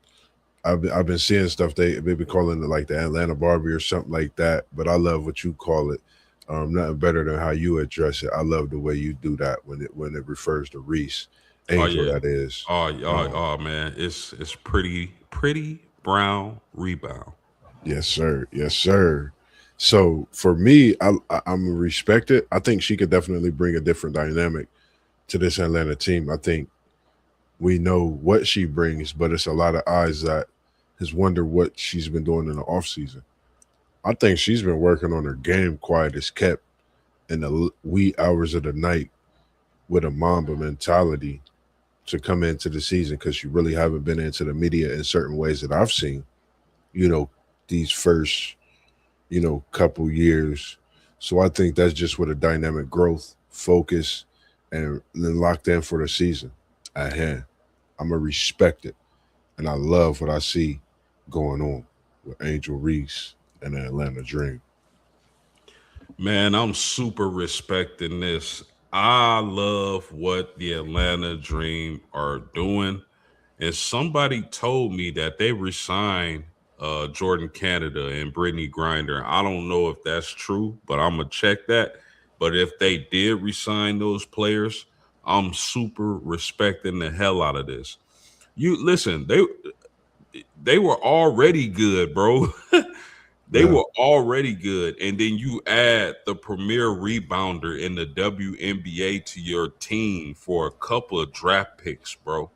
I've been seeing stuff they've been calling it like the Atlanta Barbie or something like that, but I love what you call it. Nothing better than how you address it. I love the way you do that when it refers to Reese Angel. Yeah. That is. Oh man, it's pretty brown rebound. Yes, sir. Yes, sir. So for me, I'm respected. I think she could definitely bring a different dynamic to this Atlanta team. I think we know what she brings, but it's a lot of eyes that has wondered what she's been doing in the offseason. I think she's been working on her game quiet as kept in the wee hours of the night with a Mamba mentality to come into the season, because she really haven't been into the media in certain ways that I've seen, these first, couple years. So I think that's just with a dynamic growth, focus, and then locked in for the season at hand. I'm going to respect it. And I love what I see going on with Angel Reese and the Atlanta Dream. Man, I'm super respecting this. I love what the Atlanta Dream are doing. And somebody told me that they resigned Jordan Canada and Brittany Grinder. I don't know if that's true, but I'm going to check that. But if they did resign those players, I'm super respecting the hell out of this. You listen, they were already good, bro. They were already good. And then you add the premier rebounder in the WNBA to your team for a couple of draft picks, bro.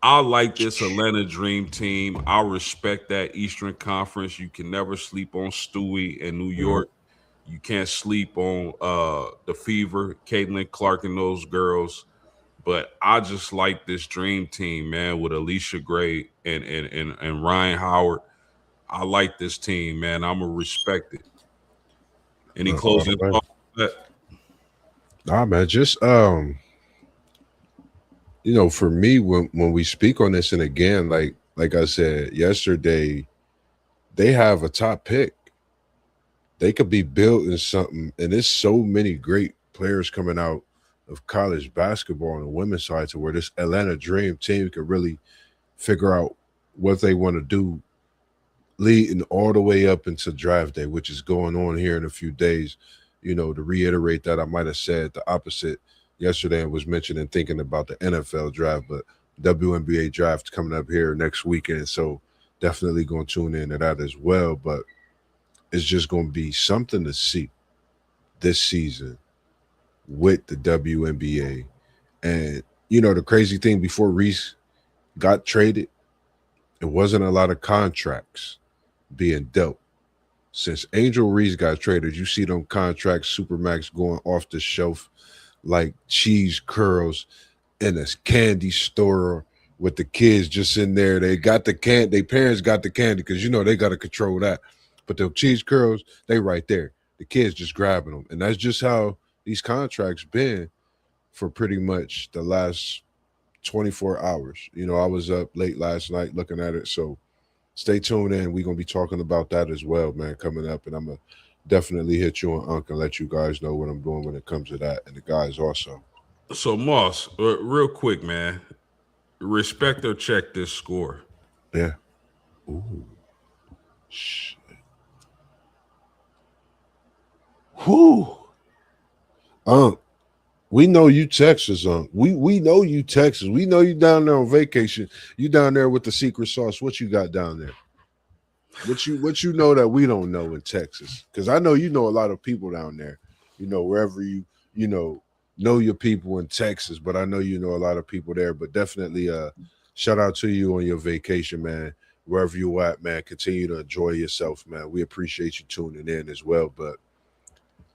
I like this Atlanta Dream Team. I respect that Eastern Conference. You can never sleep on Stewie in New York. You can't sleep on the Fever, Caitlin Clark, and those girls. But I just like this Dream Team, man, with Alicia Gray and Ryan Howard. I like this team, man. I'm gonna respect it. Any All closing right. thoughts? Nah, man, just for me, when we speak on this, and again, like I said yesterday, they have a top pick. They could be building something, and there's so many great players coming out of college basketball on the women's side to where this Atlanta Dream team could really figure out what they want to do, leading all the way up into draft day, which is going on here in a few days. To reiterate that, I might have said the opposite yesterday and was mentioning thinking about the NFL draft, but WNBA draft coming up here next weekend. So definitely going to tune in to that as well. But it's just going to be something to see this season with the WNBA. And, the crazy thing before Reese got traded, it wasn't a lot of contracts being dealt. Since Angel Reese got traded, you see them contracts, Supermax going off the shelf like cheese curls in a candy store with the kids just in there. They got the candy. Their parents got the candy because, they got to control that. But the cheese curls, they right there. The kids just grabbing them. And that's just how these contracts been for pretty much the last 24 hours. I was up late last night looking at it. So stay tuned in. We're going to be talking about that as well, man, coming up. And I'm going to definitely hit you on Unc and let you guys know what I'm doing when it comes to that. And the guys also. So Moss, real quick, man, respect or check this score. Yeah. Ooh. Shit. Whew. We know you Texas, We know you Texas. We know you down there on vacation. You down there with the secret sauce. What you got down there? What you know that we don't know in Texas? Because I know you know a lot of people down there. Wherever you know your people in Texas, but I know you know a lot of people there. But definitely shout out to you on your vacation, man. Wherever you at, man. Continue to enjoy yourself, man. We appreciate you tuning in as well. But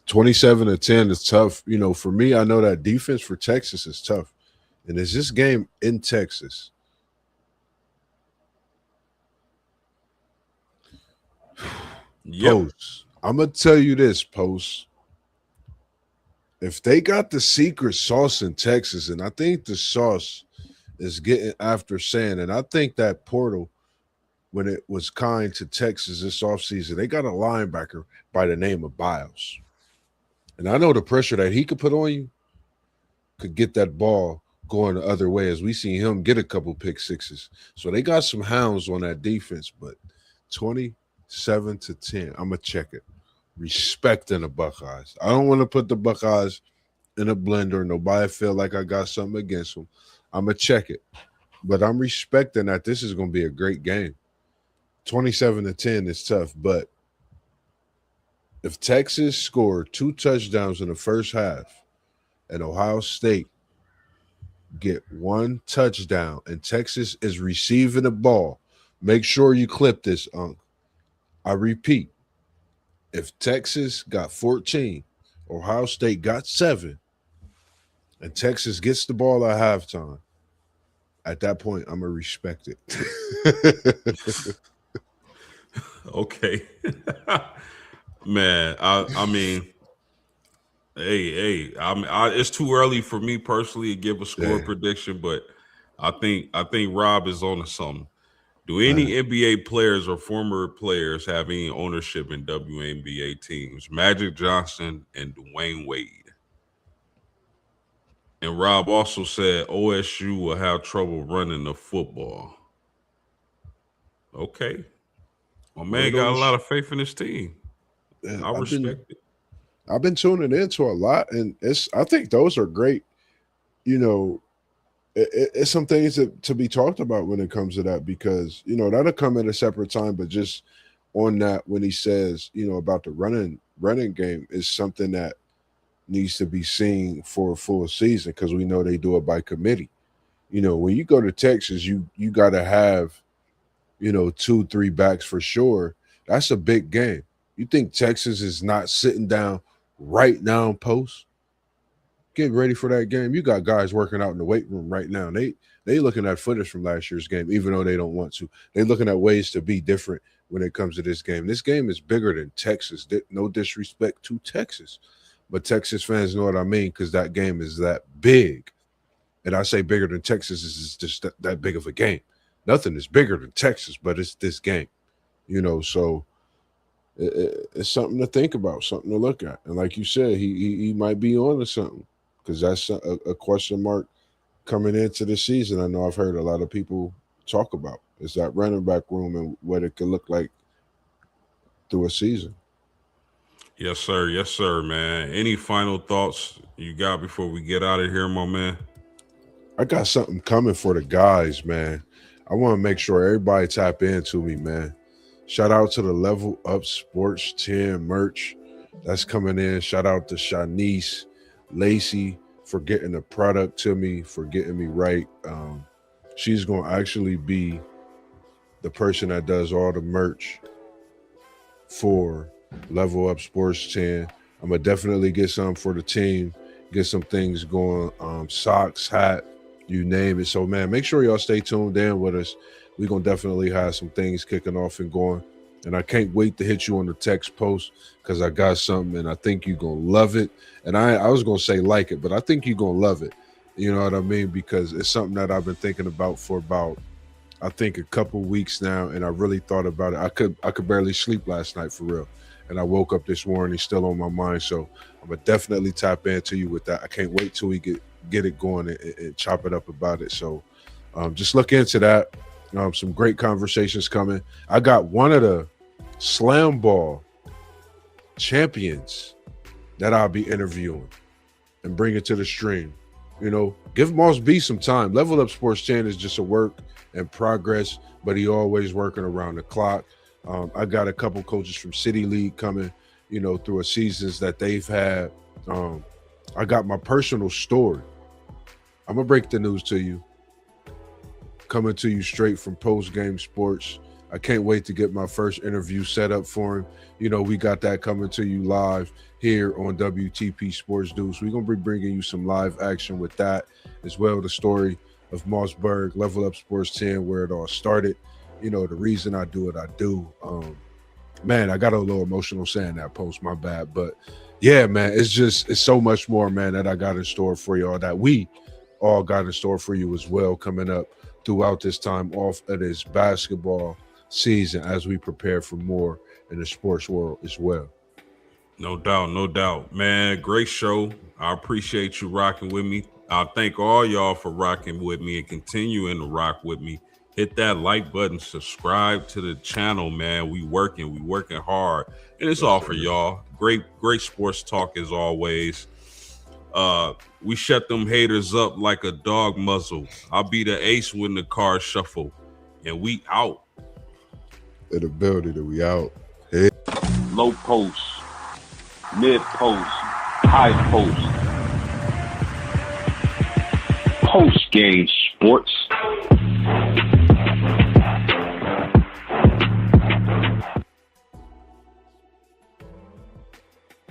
27-10 is tough. For me, I know that defense for Texas is tough. And is this game in Texas? Yep. Post. I'm going to tell you this, Post. If they got the secret sauce in Texas, and I think the sauce is getting after sand, and I think that portal, when it was kind to Texas this offseason, they got a linebacker by the name of Biles. And I know the pressure that he could put on you could get that ball going the other way, as we seen him get a couple pick sixes. So they got some hounds on that defense, but 27-10, I'm going to check it. Respecting the Buckeyes. I don't want to put the Buckeyes in a blender. Nobody feel like I got something against them. I'm going to check it. But I'm respecting that this is going to be a great game. 27-10 is tough, but if Texas scored 2 touchdowns in the first half and Ohio State get 1 touchdown and Texas is receiving the ball, make sure you clip this, Unc. I repeat, if Texas got 14, Ohio State got 7, and Texas gets the ball at halftime, at that point, I'm going to respect it. Okay. Man, I mean, hey, it's too early for me personally to give a score prediction, but I think Rob is on to something. Do any NBA players or former players have any ownership in WNBA teams? Magic Johnson and Dwayne Wade. And Rob also said OSU will have trouble running the football. Okay. My man got a lot of faith in his team. I respect it. I've been tuning into a lot, and I think those are great. It's some things to be talked about when it comes to that, because that'll come at a separate time. But just on that, when he says about the running game, is something that needs to be seen for a full season, because we know they do it by committee. You know, when you go to Texas, you got to have, 2-3 backs for sure. That's a big game. You think Texas is not sitting down right now in post? Get ready for that game. You got guys working out in the weight room right now. They looking at footage from last year's game, even though they don't want to. They looking at ways to be different when it comes to this game. This game is bigger than Texas. No disrespect to Texas, but Texas fans know what I mean because that game is that big. And I say bigger than Texas is just that big of a game. Nothing is bigger than Texas, but it's this game, so it's something to think about, something to look at. And like you said, he might be on to something because that's a question mark coming into the season. I know I've heard a lot of people talk about is that running back room and what it could look like through a season. Yes, sir. Yes, sir, man. Any final thoughts you got before we get out of here, my man? I got something coming for the guys, man. I want to make sure everybody tap into me, man. Shout out to the Level Up Sports 10 merch that's coming in. Shout out to Shanice Lacey for getting the product to me, for getting me right. She's going to actually be the person that does all the merch for Level Up Sports 10. I'm going to definitely get some for the team, get some things going, socks, hat, you name it. So, man, make sure y'all stay tuned in with us. We're going to definitely have some things kicking off and going. And I can't wait to hit you on the text post because I got something and I think you're going to love it. And I was going to say like it, but I think you're going to love it. You know what I mean? Because it's something that I've been thinking about for about, I think, a couple weeks now. And I really thought about it. I could barely sleep last night for real. And I woke up this morning still on my mind. So I'm going to definitely tap into you with that. I can't wait till we get it going and chop it up about it. So just look into that. Some great conversations coming. I got one of the slam ball champions that I'll be interviewing and bring it to the stream. Give Moss B some time. Level Up Sports 10 is just a work in progress, but he always working around the clock. I got a couple coaches from City League coming, through a seasons that they've had. I got my personal story. I'm going to break the news to you. Coming to you straight from Postgame Sports. I can't wait to get my first interview set up for him. We got that coming to you live here on WTP Sports Deuce. We're going to be bringing you some live action with that as well. The story of Mossberg, Level Up Sports 10, where it all started. The reason I do what I do. Man, I got a little emotional saying that post, my bad. But yeah, man, it's so much more, man, that I got in store for y'all, that we all got in store for you as well coming up throughout this time off of this basketball season as we prepare for more in the sports world as well. No doubt, man. Great show. I appreciate you rocking with me. I thank all y'all for rocking with me and continuing to rock with me. Hit that like button, subscribe to the channel, man. We working hard, and it's all for y'all. Great sports talk as always. We shut them haters up like a dog muzzle. I'll be the ace when the cars shuffle, and we out. In the building, and we out. Hey. Low post, mid post, high post. Post game sports.